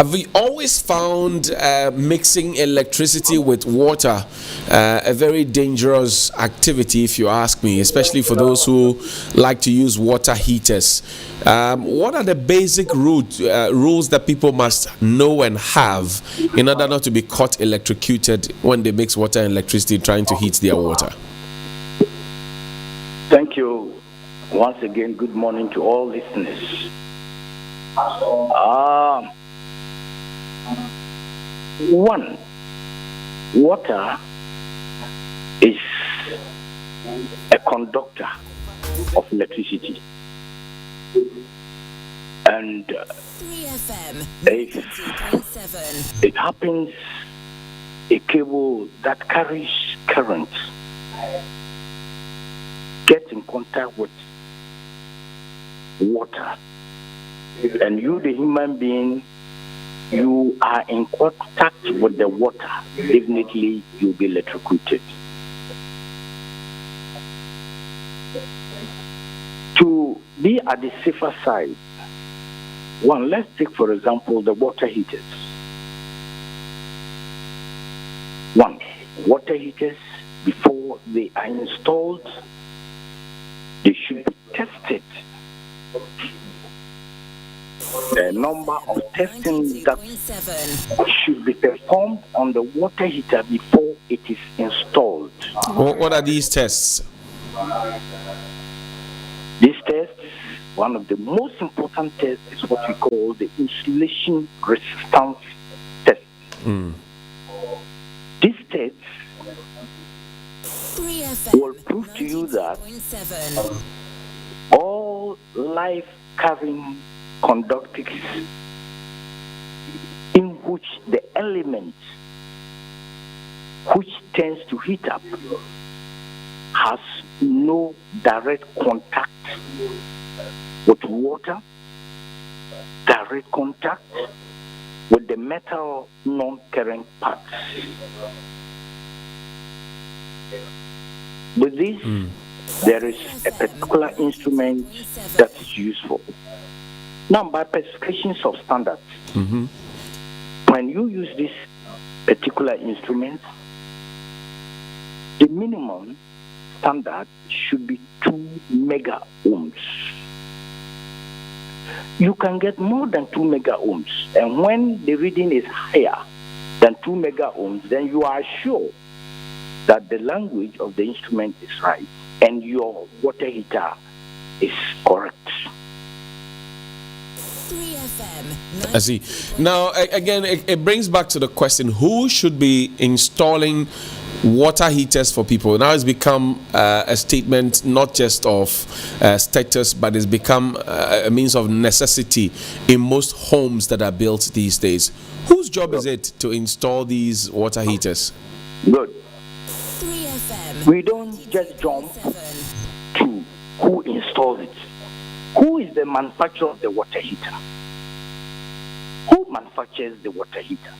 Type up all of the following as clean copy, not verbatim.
Have we always found mixing electricity with water a very dangerous activity, if you ask me, especially for those who like to use water heaters? What are the basic rules that people must know and have in order not to be caught electrocuted when they mix water and electricity trying to heat their water? Thank you. Once again, good morning to all listeners. One, water is a conductor of electricity. And if it happens, a cable that carries current gets in contact with water, and you, the human being, you are in contact with the water, definitely you'll be electrocuted. To be at the safer side, one, let's take, for example, the water heaters. One, water heaters, before they are installed, they should be tested. The number of testing that should be performed on the water heater before it is installed. What are these tests? These tests, one of the most important tests is what we call the insulation resistance test. These tests will prove to you that all life-carrying conductors in which the element which tends to heat up has no direct contact with water, direct contact with the metal non-current parts. With this, there is a particular instrument that is useful. Now, by specifications of standards, when you use this particular instrument, the minimum standard should be 2 mega ohms. You can get more than 2 mega ohms, and when the reading is higher than 2 mega ohms, then you are sure that the language of the instrument is right and your water heater is correct. I see. Now, again, it brings back to the question, who should be installing water heaters for people? Now it's become a statement not just of status, but it's become a means of necessity in most homes that are built these days. Whose job is it to install these water heaters? Good. We don't just jump to who installs it. Who is the manufacturer of the water heater? Who manufactures the water heater?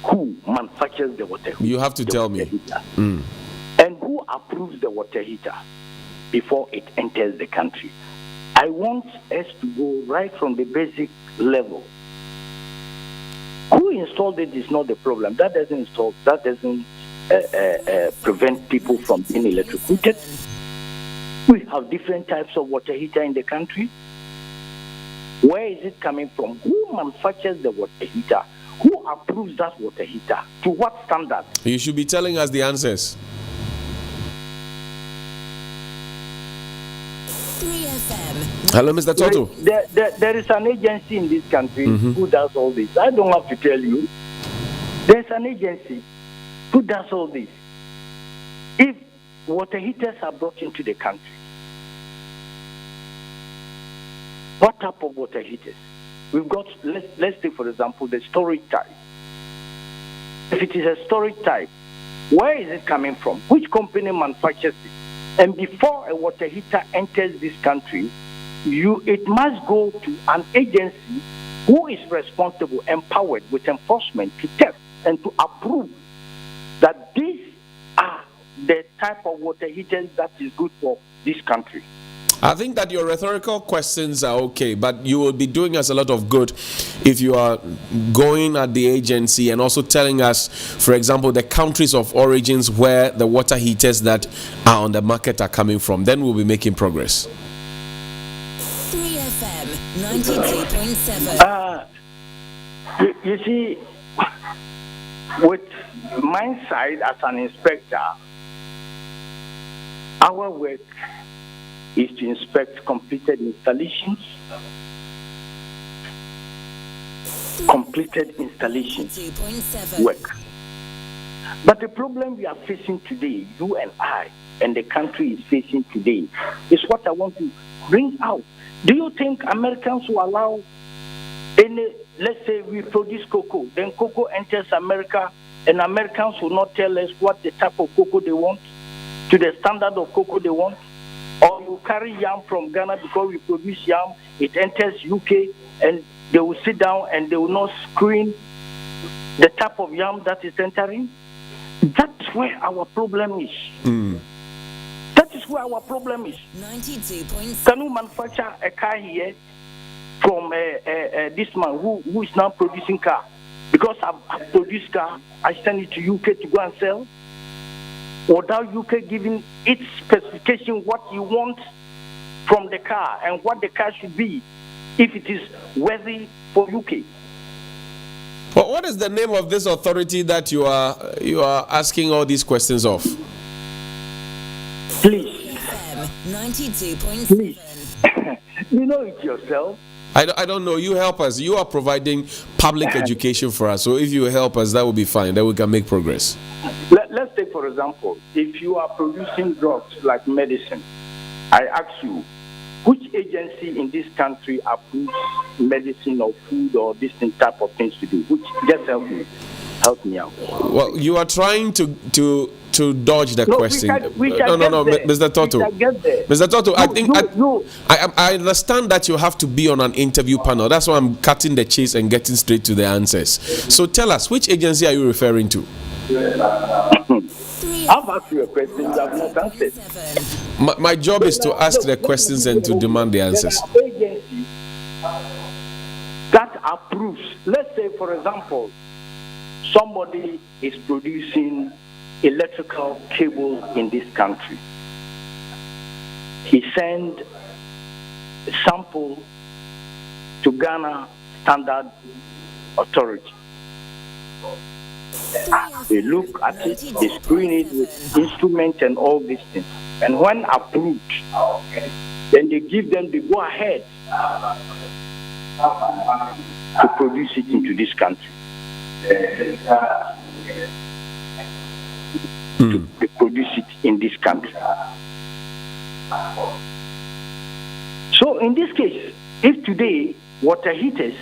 Who manufactures the water heater? You have to tell me. And who approves the water heater before it enters the country? I want us to go right from the basic level. Who installed it is not the problem. That doesn't prevent people from being electrocuted. We have different types of water heater in the country. Where is it coming from? Who manufactures the water heater? Who approves that water heater? To what standard? You should be telling us the answers. 3FM. Hello, Mr. Torto. There is an agency in this country who does all this. I don't have to tell you. There's an agency who does all this. If water heaters are brought into the country, what type of water heaters? We've got, let's take, for example, the storage type. If it is a storage type, where is it coming from? Which company manufactures it? And before a water heater enters this country, it must go to an agency who is responsible, empowered with enforcement to test and to approve that these are the type of water heaters that is good for this country. I think that your rhetorical questions are okay, but you will be doing us a lot of good if you are going at the agency and also telling us, for example, the countries of origins where the water heaters that are on the market are coming from. Then we'll be making progress. 3FM 92.7. You see, with my side as an inspector, our work is to inspect completed installations. Completed installations 2.7. work. But the problem we are facing today, you and I, and the country is facing today, is what I want to bring out. Do you think Americans will allow any, let's say we produce cocoa, then cocoa enters America, and Americans will not tell us what the type of cocoa they want, to the standard of cocoa they want? Or you carry yam from Ghana because we produce yam, it enters UK, and they will sit down and they will not screen the type of yam that is entering? That's where our problem is. That is where our problem is. 92.7. Can we manufacture a car here from this man who is now producing car? Because I produce car, I send it to UK to go and sell. Without UK giving its specification what you want from the car and what the car should be, if it is worthy for UK. Well, what is the name of this authority that you are asking all these questions of? Please. 92.7. Please. You know it yourself. I don't know. You help us. You are providing public education for us. So if you help us, that will be fine. Then we can make progress. Let's take, for example, if you are producing drugs like medicine, I ask you, which agency in this country approves medicine or food or this type of things to do? Which, just help me out. Well, you are trying to dodge the question. No, Mr. Toto. Mr. Toto, I understand that you have to be on an interview panel. That's why I'm cutting the chase and getting straight to the answers. So tell us, which agency are you referring to? I've asked you a question, you have not answered. My job is to ask the questions and to demand the answers. There are agencies that approves. Let's say, for example, somebody is producing electrical cable in this country. He sends a sample to Ghana Standard Authority. They look at it, they screen it with instruments and all these things. And when approved, then they give them the go-ahead to produce it into this country. To produce it in this country. So in this case, if today water heaters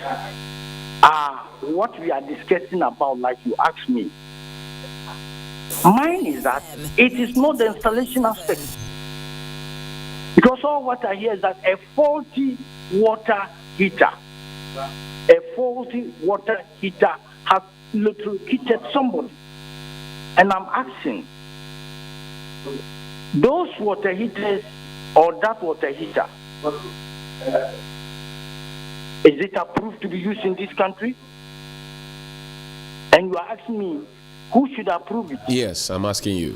are what we are discussing about, like you asked me, mine is that it is not the installation aspect. Because all what I hear is that a faulty water heater has electrocuted somebody. And I'm asking, those water heaters or that water heater, is it approved to be used in this country? And you are asking me, who should approve it? Yes, I'm asking you.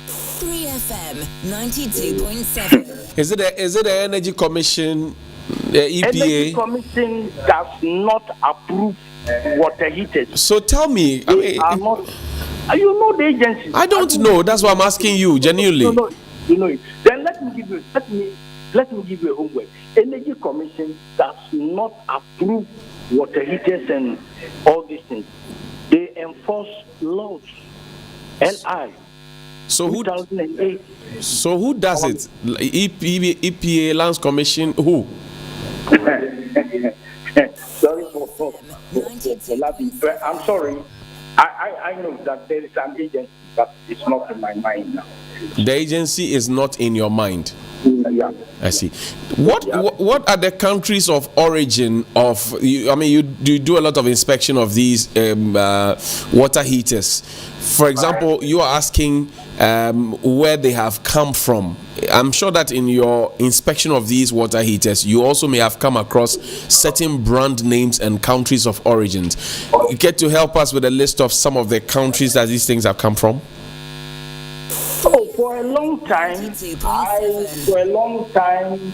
3FM 92.7. Is it the Energy Commission, the EPA? Energy Commission does not approve water heaters. So tell me, They are not. You know the agency. I don't know. That's why I'm asking you genuinely. You know it. Then let me give you a homework. Energy Commission does not approve water heaters and all these things. They enforce laws. LI. So 2008. So who does it? EPA, Lands Commission, who? Sorry for laughing. I'm sorry. I know that there is an agency, but it's not in my mind now. The agency is not in your mind. Yeah. I see. What are the countries of origin of you? I mean, you do a lot of inspection of these water heaters. For example, you are asking where they have come from. I'm sure that in your inspection of these water heaters, you also may have come across certain brand names and countries of origins. You get to help us with a list of some of the countries that these things have come from? Oh, for a long time,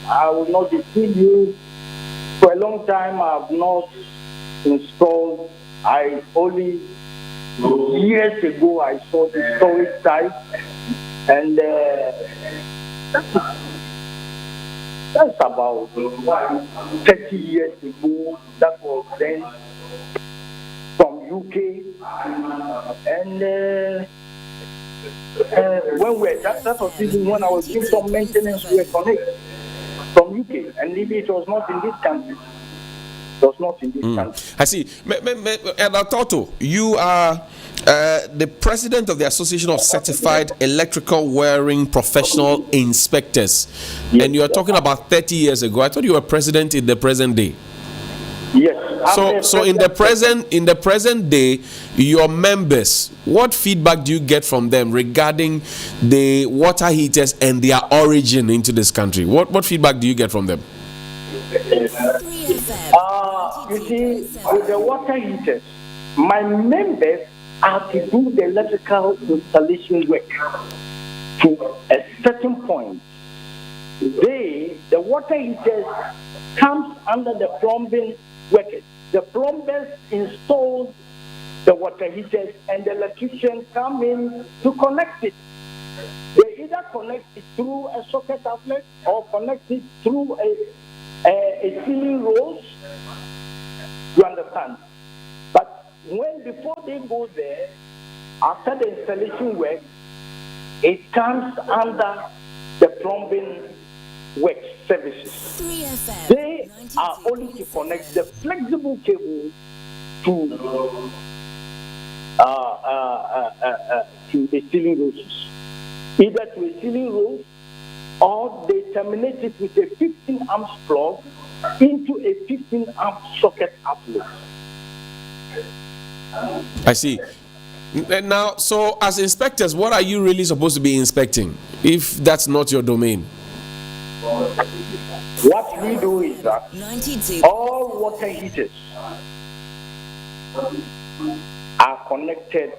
I will not deceive you. For a long time, I have not installed. I only years ago I saw the storage type, and that's about 30 years ago. That was then from UK, and when that was even when I was doing some maintenance work on it from UK, and maybe it was not in this country. It was not in this country. I see. Torto, you are the president of the Association of Certified Electrical Wiring Professional Inspectors, Yes, and you are talking about 30 years ago. I thought you were president in the present day. Yes. So in the present day, your members, what feedback do you get from them regarding the water heaters and their origin into this country? What feedback do you get from them? You see, with the water heaters, my members are to do the electrical installation work to a certain point. The water heaters comes under the plumbing workers. The plumbers install the water heaters, and the electricians come in to connect it. They either connect it through a socket outlet or connect it through a ceiling rose. You understand? But before they go there, after the installation work, it comes under the plumbing work services. They are only to connect the flexible cable to the ceiling roses, either to a ceiling rose, or they terminate it with a 15 amps plug into a 15 amp socket outlet. I see. Now, so as inspectors, what are you really supposed to be inspecting if that's not your domain? What we do is that all water heaters are connected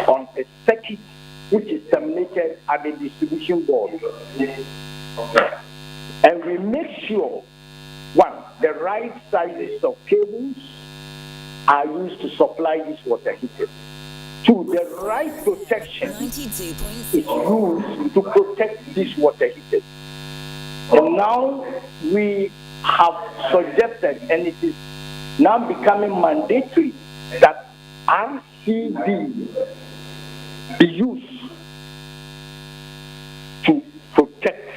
on a circuit which is terminated at the distribution board. And we make sure, one, the right sizes of cables are used to supply these water heaters. Two, the right protection is used to protect these water heaters. And now we have suggested, and it is now becoming mandatory, that RCD be used to protect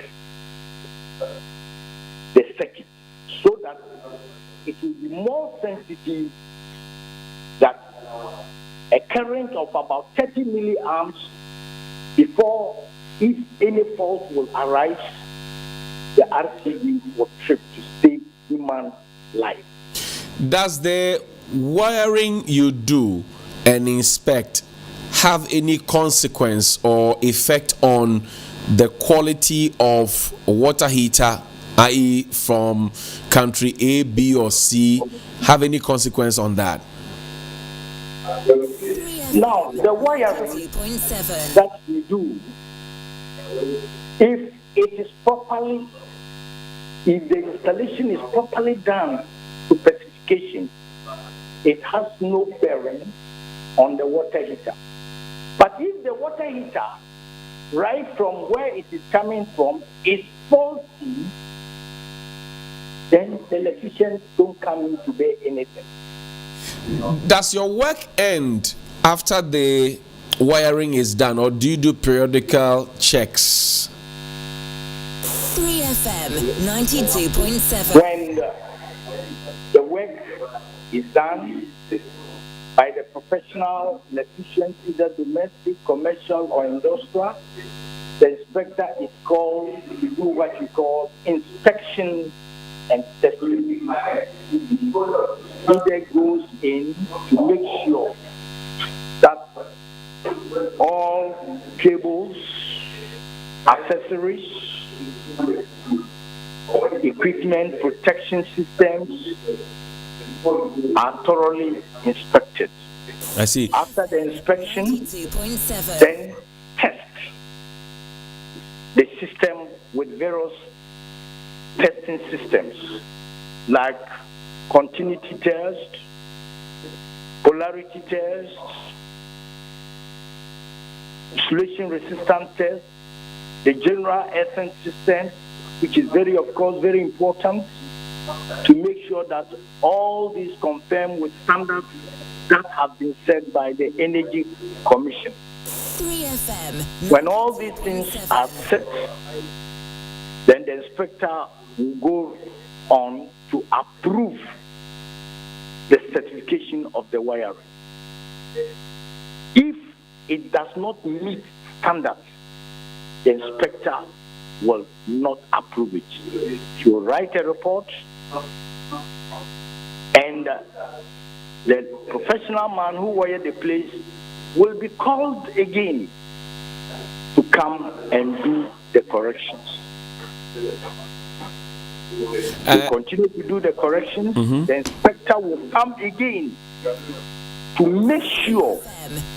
the circuit, so that it will be more sensitive, that a current of about 30 milliamps before, if any fault will arise, the RCD will trip to save human life. Does the wiring you do and inspect have any consequence or effect on the quality of water heater, i.e. from country A, B, or C? Have any consequence on that? Now, the wiring that we do, if it is properly, if the installation is properly done to specification, it has no bearing on the water heater. But if the water heater, right from where it is coming from, is faulty, then the electricians don't come in to bear anything. Does your work end after the wiring is done, or do you do periodical checks? 3FM 92.7. When the work is done by the professional electricians, either domestic, commercial, or industrial, the inspector is called to do what we call inspection and testing. He then goes in to make sure that all cables, accessories, equipment, protection systems are thoroughly inspected. I see. After the inspection, 92.7. then test the system with various testing systems like continuity test, polarity test, insulation resistance test, the general essence system, which is very important to make sure that all these conform with standards that have been set by the Energy Commission. 3FM. When all these things are set, then the inspector will go on to approve the certification of the wiring. If it does not meet standards, the inspector will not approve it. He will write a report, and the professional man who wired the place will be called again to come and do the corrections. To continue to do the corrections, the inspector will come again to make sure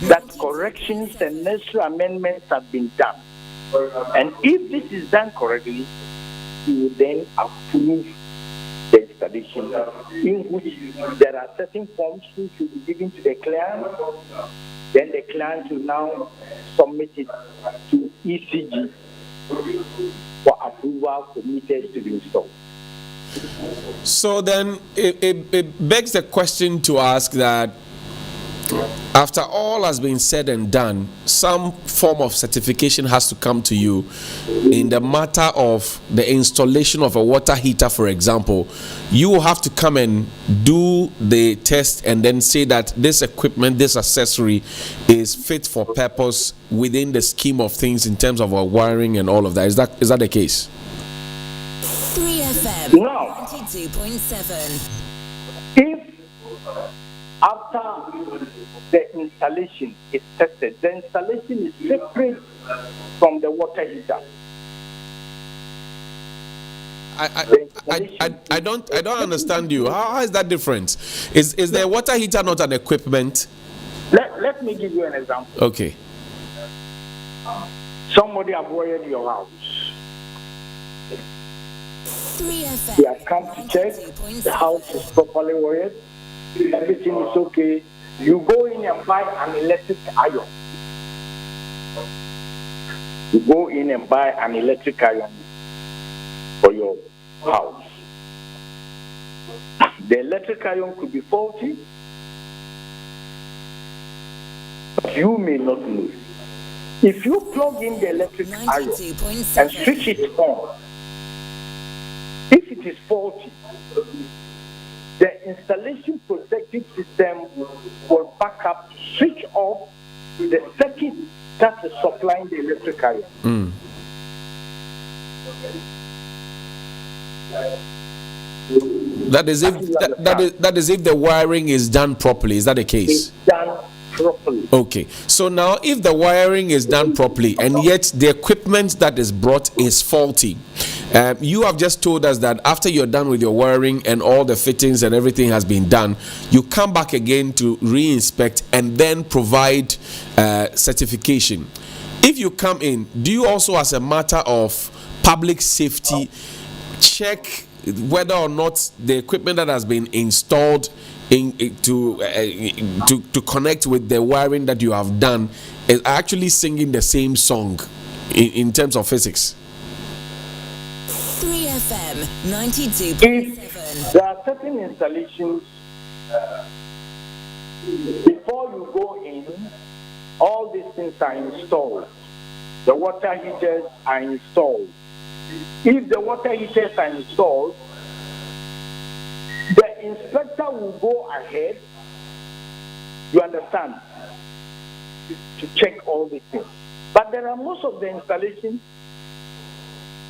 that corrections and necessary amendments have been done. And if this is done correctly, he will then approve the installation, in which there are certain forms which will be given to the client. Then the client will now submit it to ECG for approval for meters to be installed. So then it begs the question to ask that after all has been said and done, some form of certification has to come to you in the matter of the installation of a water heater, for example. You will have to come and do the test and then say that this equipment, this accessory is fit for purpose within the scheme of things in terms of our wiring and all of that. Is that the case? 3FM. Now, 92.7. if after the installation is tested, the installation is separate from the water heater. I don't understand you. How is that different? Is the water heater not an equipment? Let me give you an example. Okay. Somebody have wired your house. 3FM. They have come to check the house is properly wired. Everything is okay. You go in and buy an electric iron. You go in and buy an electric iron for your house. The electric iron could be faulty, but you may not know. If you plug in the electric iron and switch it on, if it is faulty, the installation protective system will back up, switch off the circuit that is supplying the electric iron. That is if the wiring is done properly. Is that the case? It's done properly. Okay. So now, if the wiring is done properly and yet the equipment that is brought is faulty, you have just told us that after you're done with your wiring and all the fittings and everything has been done, you come back again to re-inspect and then provide certification. If you come in, do you also, as a matter of public safety, check whether or not the equipment that has been installed to connect with the wiring that you have done is actually singing the same song in terms of physics? 3FM 92.7. If there are certain installations, before you go in, all these things are installed. The water heaters are installed. If the water heaters are installed, the inspector will go ahead, you understand, to check all these things. But there are most of the installations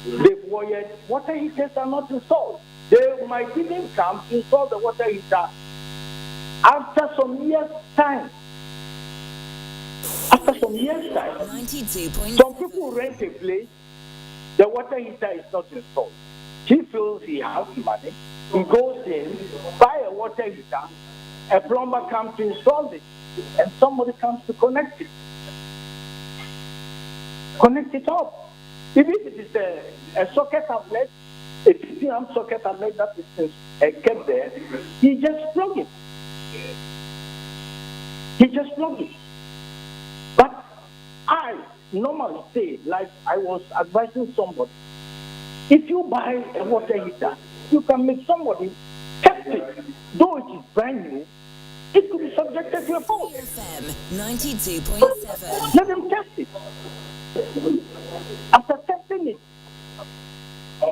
they've wired, water heaters are not installed. They might even come to install the water heater after some years' time. After some years' time, 92.7. some people rent a place, the water heater is not installed. He feels he has money, he goes in, buy a water heater, a plumber comes to install it, and somebody comes to connect it. Connect it up. Even if it is a socket outlet, a 50-amp socket outlet that is kept there, he just plug it. He just plug it. But I normally say, like I was advising somebody, if you buy a water heater, you can make somebody test it. Though it is brand new, it could be subjected to a fault. FM 92.7. Let them test it. After testing it,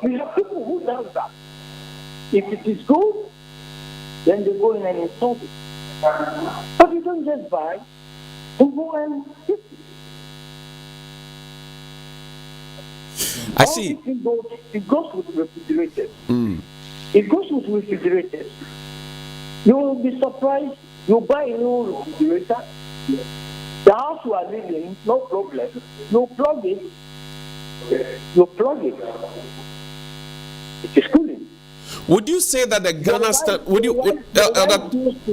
we have people who does that. If it is good, then they go in and install it. But you don't just buy and go and fix it. I see. It goes with refrigerators. It goes with refrigerators. You will be surprised. You buy a new refrigerator. The house you are living in, no problem. You plug it. It is cooling. Would you say that the Ghana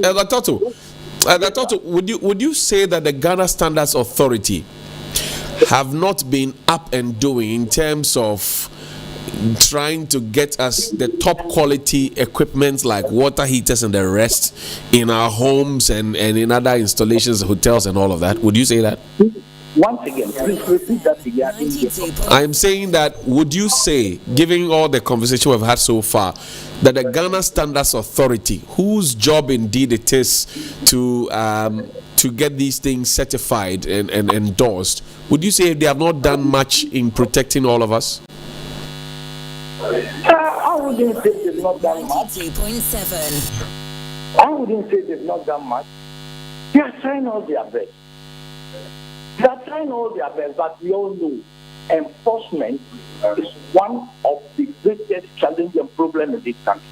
Elder Torto, would you say that the Ghana Standards Authority have not been up and doing in terms of trying to get us the top quality equipment like water heaters and the rest in our homes and in other installations, hotels and all of that? Would you say that? Once again, please repeat that again. 92.7. I'm saying that, would you say, given all the conversation we've had so far, that the Ghana Standards Authority, whose job indeed it is to get these things certified and endorsed, would you say they have not done much in protecting all of us? I wouldn't say they've not done much. 92.7. I wouldn't say they've not done much. They are trying all their best. They are trying all their best, but we all know enforcement is one of the greatest challenge and problem in this country.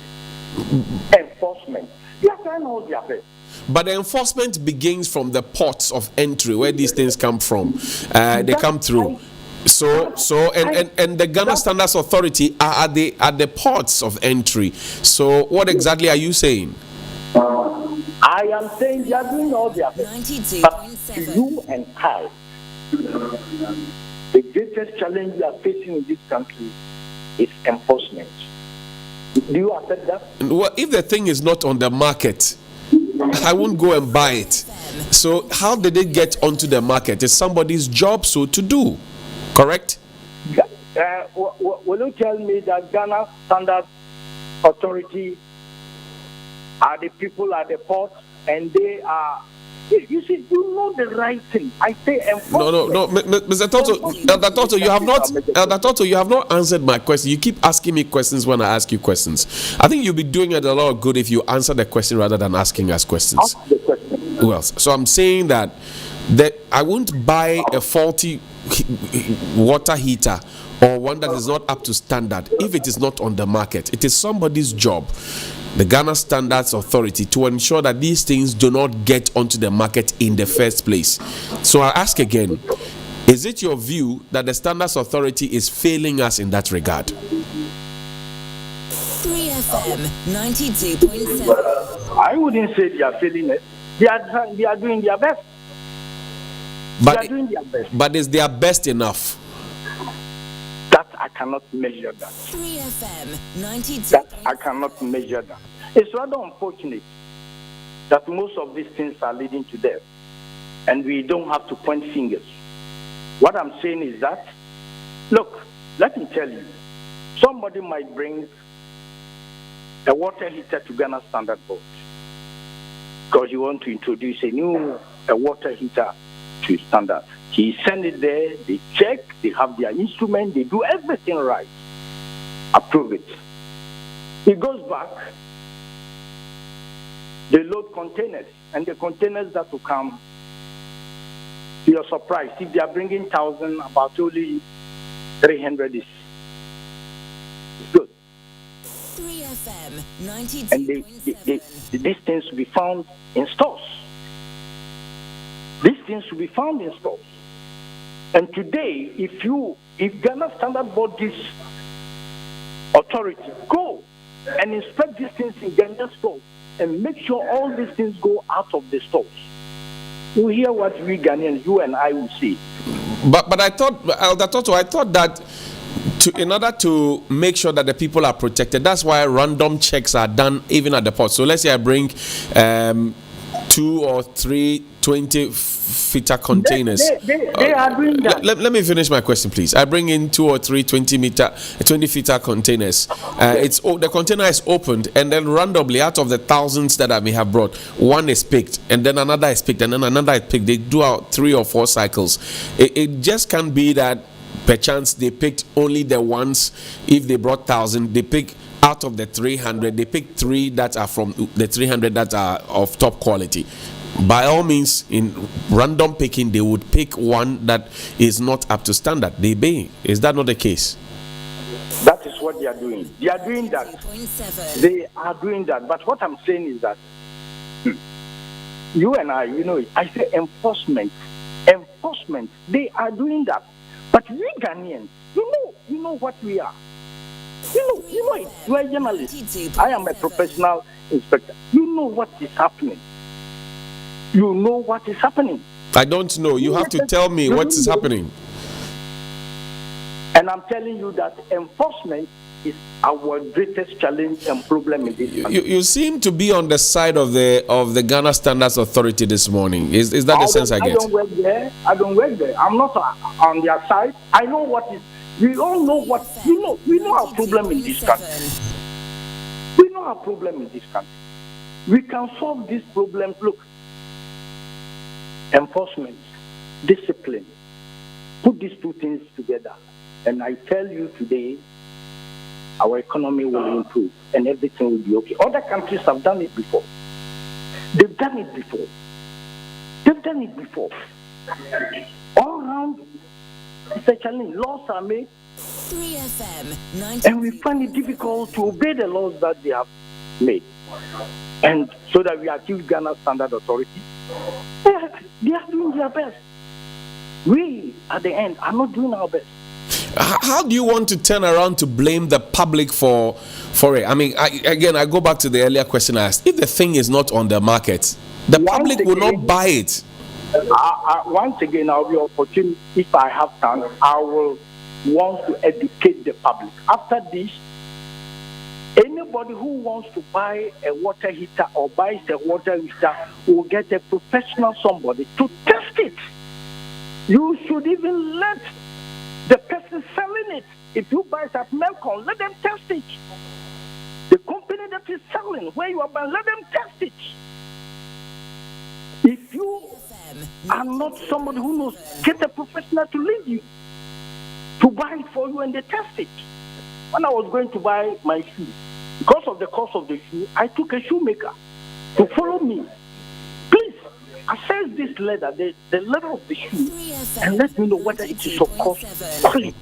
Enforcement. They are trying all their best. But the enforcement begins from the ports of entry where these things come from. They come through. So the Ghana Standards Authority are at the ports of entry. So what exactly are you saying? I am saying they are doing all their best. But 92.7. you and I, the greatest challenge we are facing in this country is enforcement. Do you accept that? Well, if the thing is not on the market, I won't go and buy it. So how did it get onto the market? It's somebody's job so to do. Correct? Will you tell me that Ghana Standard Authority are the people at the port and they are... You see, you know the right thing. I say enforcement. No, Mr. Torto, Elder Torto, you have not answered my question. You keep asking me questions when I ask you questions. I think you'll be doing it a lot of good if you answer the question rather than asking us questions. Ask the question. Well, so I'm saying that I won't buy a faulty water heater or one that is not up to standard if it is not on the market. It is somebody's job, the Ghana Standards Authority, to ensure that these things do not get onto the market in the first place. So I ask again, is it your view that the Standards Authority is failing us in that regard? 3FM 92.7. I wouldn't say they are failing it. They are doing their best. They are doing their best. But is their best enough? That I cannot measure that. 3FM 92.7. That I cannot measure that. It's rather unfortunate that most of these things are leading to death, and we don't have to point fingers. What I'm saying is that, look, let me tell you, somebody might bring a water heater to Ghana Standard Board because you want to introduce a water heater to standard. He send it there, they check, they have their instrument, they do everything right, approve it. It goes back, they load containers, and the containers that will come, they you're surprised. If they are bringing 1,000, about only 300 is good. 3FM 92.7. And these things will be found in stores. These things will be found in stores. And today, if Ghana Standard Board gives authority, go and inspect these things in Ghana stores and make sure all these things go out of the stores. You hear what we Ghanaians, you and I, will see. But I thought, Elder Torto, I thought that in order to make sure that the people are protected, that's why random checks are done even at the port. So let's say I bring 2 or 3 20-footer containers. They are doing that. Let me finish my question, please. I bring in 2 or 3 20-footer containers. The container is opened, and then randomly, out of the thousands that I may have brought, one is picked, and then another is picked, and then another is picked. They do out 3 or 4 cycles. It just can't be that perchance they picked only the ones. If they brought 1,000, they pick out of the 300, they pick 3 that are from the 300 that are of top quality. By all means, in random picking, they would pick one that is not up to standard. They may. Is that not the case? That is what they are doing. They are doing that. 2.7. They are doing that. But what I'm saying is that you and I, I say enforcement. They are doing that. But we Ghanaians, you know what we are. You know it. You are a journalist. I am a professional inspector. You know what is happening. You know what is happening. I don't know. You have to tell me what is happening. And I'm telling you that enforcement is our greatest challenge and problem in this country. You seem to be on the side of the Ghana Standards Authority this morning. Is that the sense I get? I don't work there. I'm not on their side. I know what is. We all know what. We know our problem in this country. We know our problem in this country. We can solve this problem. Look, enforcement, discipline. Put these 2 things together, and I tell you today, our economy will improve and everything will be okay. Other countries have done it before. They've done it before. All around, it's a challenge. Laws are made, 3FM 92.7. and we find it difficult to obey the laws that they have made. And so that we achieve Ghana Standard Authority, they are doing their best. We, at the end, are not doing our best. How do you want to turn around to blame the public for it? I mean, I go back to the earlier question I asked. If the thing is not on the market, the public will not buy it. Once again, I'll be opportune. If I have time, I will want to educate the public. After this, anybody who wants to buy a water heater or buys a water heater will get a professional somebody to test it. You should even let the person selling it. If you buy it at Melcon, let them test it. The company that is selling where you are buying, let them test it. If you are not somebody who knows, get a professional to lead you, to buy it for you and they test it. When I was going to buy my shoe, because of the cost of the shoe, I took a shoemaker to follow me. Please, assess this leather, the leather of the shoe, and let me know whether it is of course quality.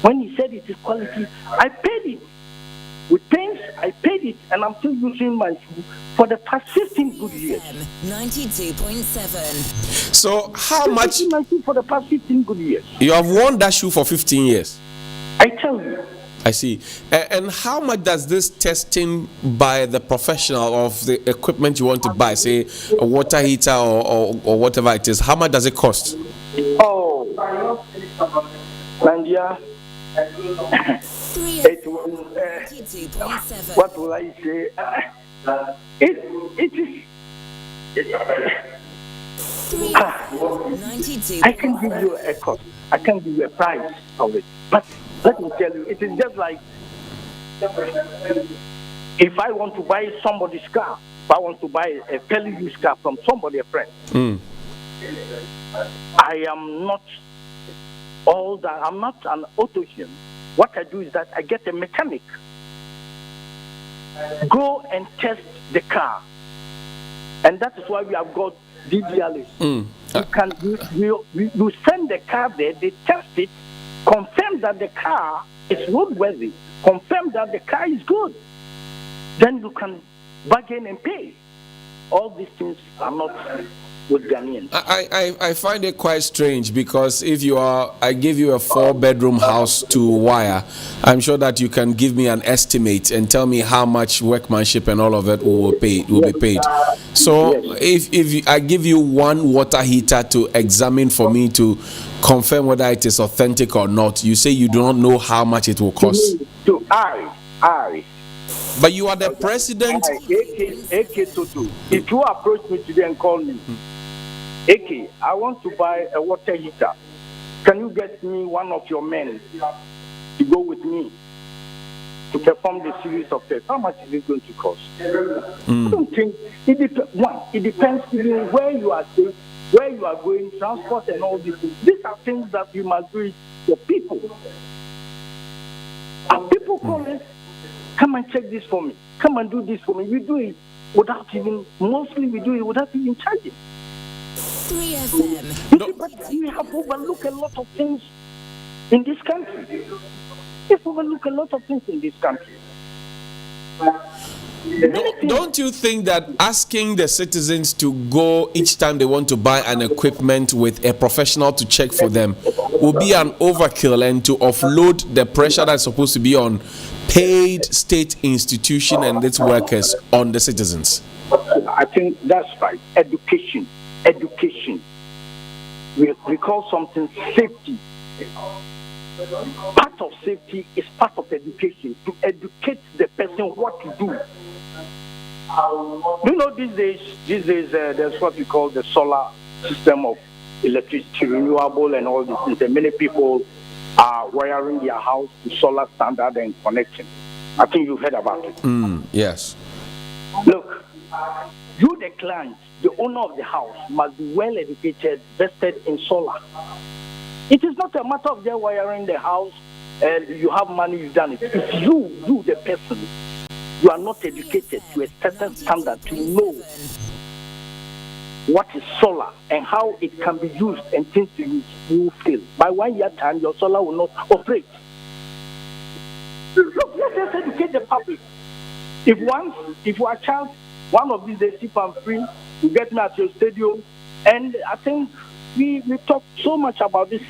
When he said it is quality, I paid it. With pains, I paid it, and I'm still using my shoe for the past 15 good years. 92.7. So how much? My shoe for the past 15 good years. You have worn that shoe for 15 years. I tell you. I see. And how much does this testing by the professional of the equipment you want to buy, say a water heater or whatever it is, how much does it cost? Oh, Landia. What will I say? It is. I can give you a cost. I can give you a price of it. But let me tell you, it is just like if I want to buy somebody's car, if I want to buy a fairly used car from somebody, a friend, I am not all that. I'm not an autocian. What I do is that I get a mechanic, go and test the car, And that is why we have got DDLA. You send the car there, they test it, confirm that the car is roadworthy, confirm that the car is good. Then you can bargain and pay. All these things are not with Ghanaians. I find it quite strange because I give you a 4-bedroom house to wire, I'm sure that you can give me an estimate and tell me how much workmanship and all of it will be paid. So if I give you one water heater to examine for me to confirm whether it is authentic or not, you say you do not know how much it will cost. But you are the president. AK Torto, if you approach me today and call me, AK, I want to buy a water heater. Can you get me one of your men to go with me to perform the series of tests? How much is it going to cost? I don't think it depends. It depends even where you are staying, where you are going, transport and all these things. These are things that you must do for people. And people call us, come and check this for me. Come and do this for me. We do it without even charging. 3FM. But we have overlooked a lot of things in this country. Don't you think that asking the citizens to go each time they want to buy an equipment with a professional to check for them will be an overkill and to offload the pressure that's supposed to be on paid state institution and its workers on the citizens? I think that's right. Education. We call something safety. Part of safety is part of education, to educate the person what to do. You know, these days there's what we call the solar system of electricity, renewable and all these things. And many people are wiring their house to solar standard and connection. I think you've heard about it. Yes. Look, you, the client, the owner of the house, must be well educated, vested in solar. It is not a matter of just wiring the house and you have money, you've done it. If you, the person, you are not educated to a certain standard to know what is solar and how it can be used and things to use, you will fail. By 1 year time, your solar will not operate. Look, let us educate the public. If you are child, one of these days, if I'm free, you get me at your stadium. And I think we talk so much about this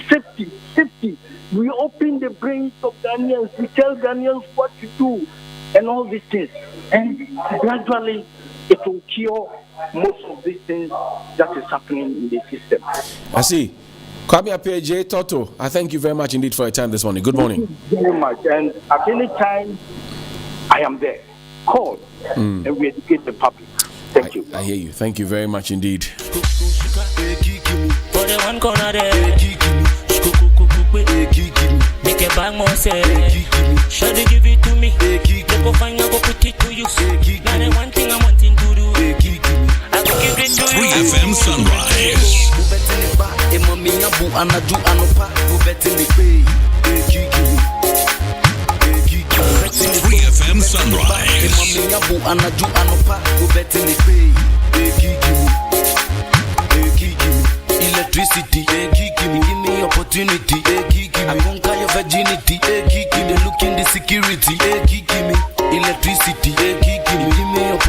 safety. We open the brains of Ghanaians. We tell Ghanaians what to do and all these things. And gradually, it will cure most of these things that is happening in the system. I see. Kwame Appiagye, Torto, I thank you very much indeed for your time this morning. Good morning. Thank you very much. And at any time, I am there. Call and we educate the public. Thank you. I hear you. Thank you very much indeed. For the one corner there, make a bang more say, shall they give it to me? They go find out, go put it to you. Now the one thing I'm wanting to do, I will give it to you. 3FM Sunrise. 3FM Sunrise. Electricity, give me opportunity, I conquer your virginity, they look in the security, give me electricity, give me opportunity.